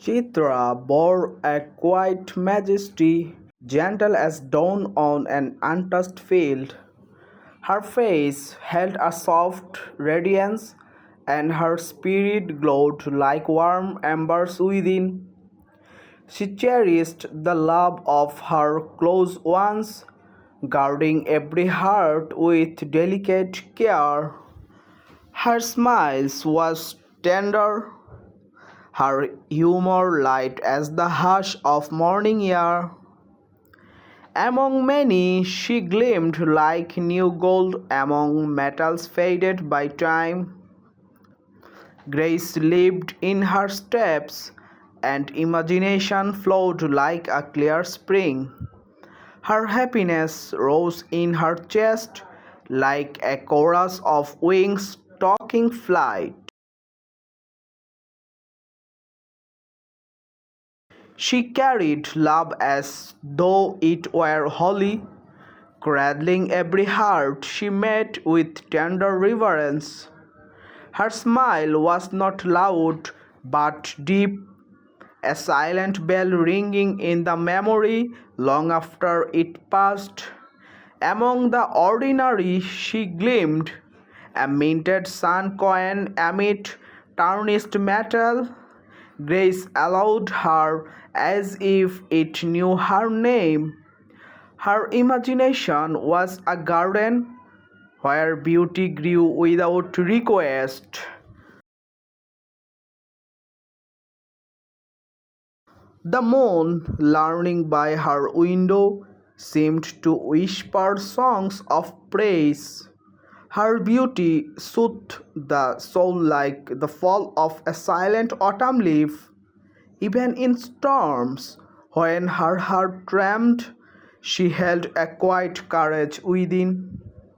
Chitra bore a quiet majesty, gentle as dawn on an untouched field. Her face held a soft radiance, and her spirit glowed like warm embers within. She cherished the love of her close ones, guarding every heart with delicate care. Her smile was tender, her humor light as the hush of morning air. Among many, she gleamed like new gold among metals faded by time. Grace lived in her steps, and imagination flowed like a clear spring. Her happiness rose in her chest like a chorus of wings talking flight. She carried love as though it were holy, cradling every heart she met with tender reverence. Her smile was not loud but deep, a silent bell ringing in the memory long after it passed. Among the ordinary she gleamed, a minted sun coin amid tarnished metal. Grace allowed her as if it knew her name. Her imagination was a garden where beauty grew without request. The moon, leaning by her window, seemed to whisper songs of praise. Her beauty soothed the soul like the fall of a silent autumn leaf. Even in storms, when her heart trembled, she held a quiet courage within.